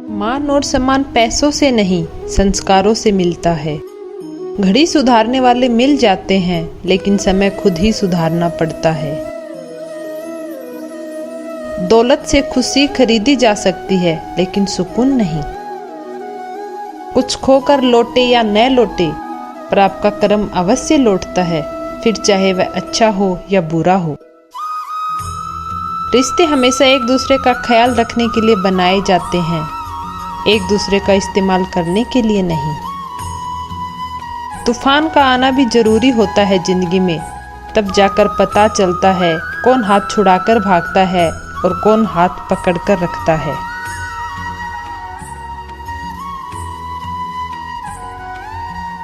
मान और सम्मान पैसों से नहीं, संस्कारों से मिलता है। घड़ी सुधारने वाले मिल जाते हैं, लेकिन समय खुद ही सुधारना पड़ता है। दौलत से खुशी खरीदी जा सकती है, लेकिन सुकून नहीं। कुछ खोकर लौटे या न लौटे, पर आपका कर्म अवश्य लौटता है, फिर चाहे वह अच्छा हो या बुरा हो। रिश्ते हमेशा एक दूसरे का ख्याल रखने के लिए बनाए जाते हैं, एक दूसरे का इस्तेमाल करने के लिए नहीं। तूफान का आना भी जरूरी होता है जिंदगी में, तब जाकर पता चलता है कौन हाथ छुड़ाकर भागता है और कौन हाथ पकड़कर रखता है।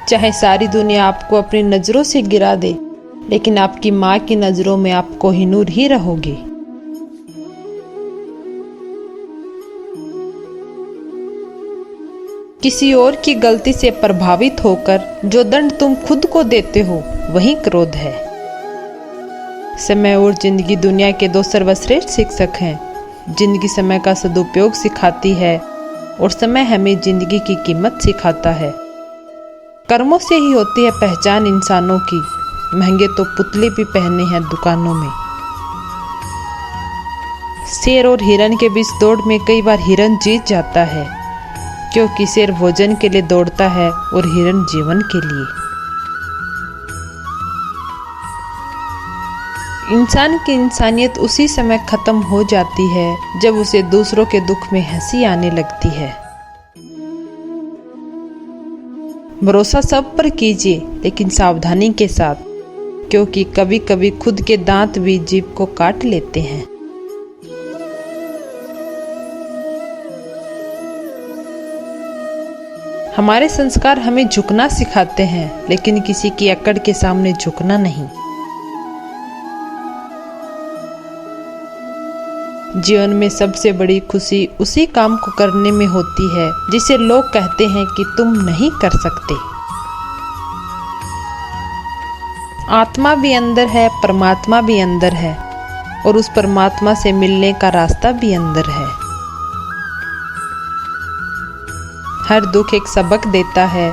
चाहे सारी दुनिया आपको अपनी नजरों से गिरा दे, लेकिन आपकी माँ की नजरों में आप कोहिनूर ही रहोगे। किसी और की गलती से प्रभावित होकर जो दंड तुम खुद को देते हो, वही क्रोध है। समय और जिंदगी दुनिया के दो सर्वश्रेष्ठ शिक्षक हैं। जिंदगी समय का सदुपयोग सिखाती है और समय हमें जिंदगी की कीमत सिखाता है। कर्मों से ही होती है पहचान इंसानों की, महंगे तो पुतले भी पहने हैं दुकानों में। शेर और हिरन के बीच दौड़ में कई बार हिरन जीत जाता है, क्योंकि शेर भोजन के लिए दौड़ता है और हिरन जीवन के लिए। इंसान की इंसानियत उसी समय खत्म हो जाती है जब उसे दूसरों के दुख में हंसी आने लगती है। भरोसा सब पर कीजिए, लेकिन सावधानी के साथ, क्योंकि कभी कभी खुद के दांत भी जीभ को काट लेते हैं। हमारे संस्कार हमें झुकना सिखाते हैं, लेकिन किसी की अकड़ के सामने झुकना नहीं। जीवन में सबसे बड़ी खुशी उसी काम को करने में होती है जिसे लोग कहते हैं कि तुम नहीं कर सकते। आत्मा भी अंदर है, परमात्मा भी अंदर है, और उस परमात्मा से मिलने का रास्ता भी अंदर है। हर दुख एक सबक देता है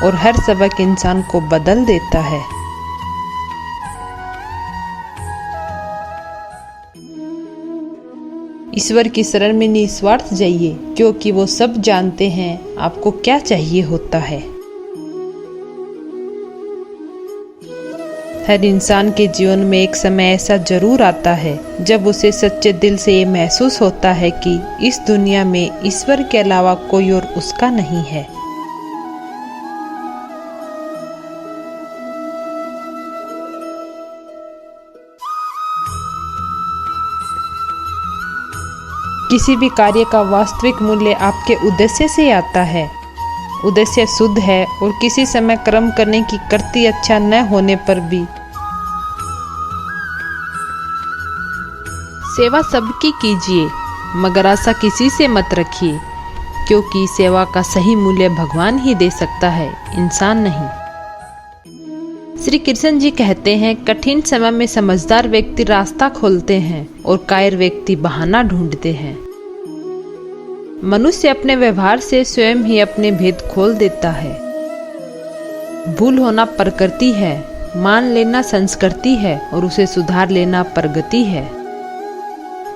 और हर सबक इंसान को बदल देता है। ईश्वर की शरण में निस्वार्थ जाइए, क्योंकि वो सब जानते हैं आपको क्या चाहिए होता है। हर इंसान के जीवन में एक समय ऐसा जरूर आता है जब उसे सच्चे दिल से ये महसूस होता है कि इस दुनिया में ईश्वर के अलावा कोई और उसका नहीं है। किसी भी कार्य का वास्तविक मूल्य आपके उद्देश्य से आता है। उद्देश्य शुद्ध है और किसी समय कर्म करने की करती अच्छा न होने पर भी सेवा सबकी कीजिए, मगर आशा किसी से मत रखिए, क्योंकि सेवा का सही मूल्य भगवान ही दे सकता है, इंसान नहीं। श्री कृष्ण जी कहते हैं, कठिन समय में समझदार व्यक्ति रास्ता खोलते हैं और कायर व्यक्ति बहाना ढूंढते हैं। मनुष्य अपने व्यवहार से स्वयं ही अपने भेद खोल देता है। भूल होना प्रकृति है, मान लेना संस्कृति है और उसे सुधार लेना प्रगति है।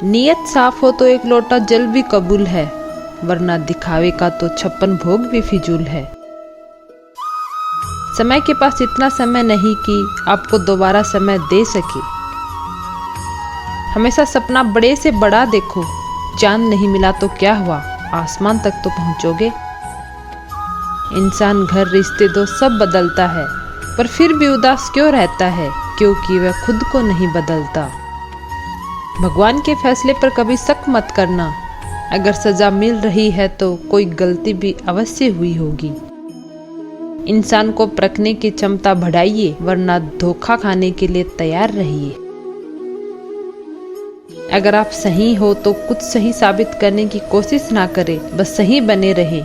नियत साफ हो तो एक लोटा जल भी कबूल है, वरना दिखावे का तो 56 भोग भी फिजूल है। समय के पास इतना समय नहीं कि आपको दोबारा समय दे सके। हमेशा सपना बड़े से बड़ा देखो, चांद नहीं मिला तो क्या हुआ, आसमान तक तो पहुंचोगे। इंसान, घर, रिश्ते दो सब बदलता है, पर फिर भी उदास क्यों रहता है, क्योंकि वह खुद को नहीं बदलता। भगवान के फैसले पर कभी शक मत करना। अगर सजा मिल रही है तो कोई गलती भी अवश्य हुई होगी। इंसान को परखने की क्षमता बढ़ाइए, वरना धोखा खाने के लिए तैयार रहिए। अगर आप सही हो तो कुछ सही साबित करने की कोशिश ना करें, बस सही बने रहे।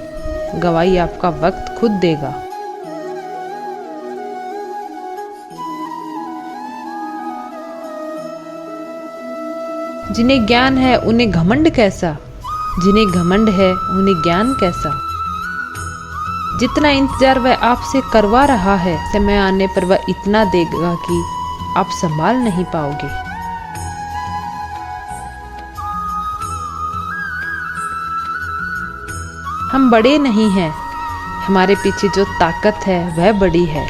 गवाही आपका वक्त खुद देगा। जिन्हें ज्ञान है उन्हें घमंड कैसा, जिन्हें घमंड है उन्हें ज्ञान कैसा। जितना इंतजार वह आपसे करवा रहा है, समय आने पर वह इतना देगा कि आप संभाल नहीं पाओगे। हम बड़े नहीं हैं, हमारे पीछे जो ताकत है वह बड़ी है।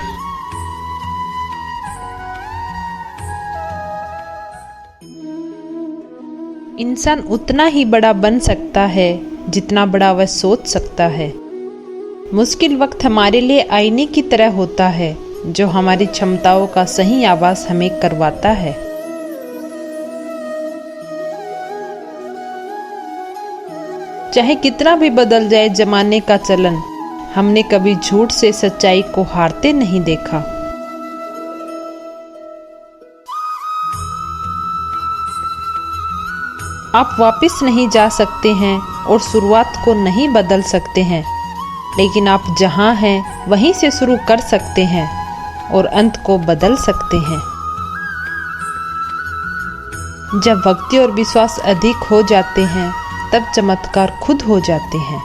इंसान उतना ही बड़ा बन सकता है जितना बड़ा वह सोच सकता है। मुश्किल वक्त हमारे लिए आईने की तरह होता है, जो हमारी क्षमताओं का सही आभास हमें करवाता है। चाहे कितना भी बदल जाए जमाने का चलन, हमने कभी झूठ से सच्चाई को हारते नहीं देखा। आप वापस नहीं जा सकते हैं और शुरुआत को नहीं बदल सकते हैं, लेकिन आप जहां हैं वहीं से शुरू कर सकते हैं और अंत को बदल सकते हैं। जब भक्ति और विश्वास अधिक हो जाते हैं, तब चमत्कार खुद हो जाते हैं।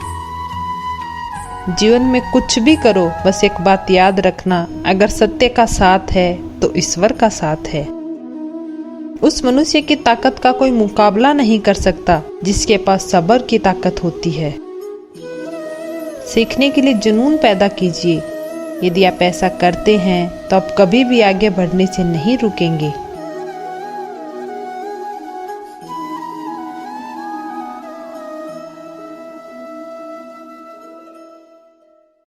जीवन में कुछ भी करो, बस एक बात याद रखना, अगर सत्य का साथ है तो ईश्वर का साथ है। उस मनुष्य की ताकत का कोई मुकाबला नहीं कर सकता जिसके पास सब्र की ताकत होती है। सीखने के लिए जुनून पैदा कीजिए। यदि आप ऐसा करते हैं तो आप कभी भी आगे बढ़ने से नहीं रुकेंगे।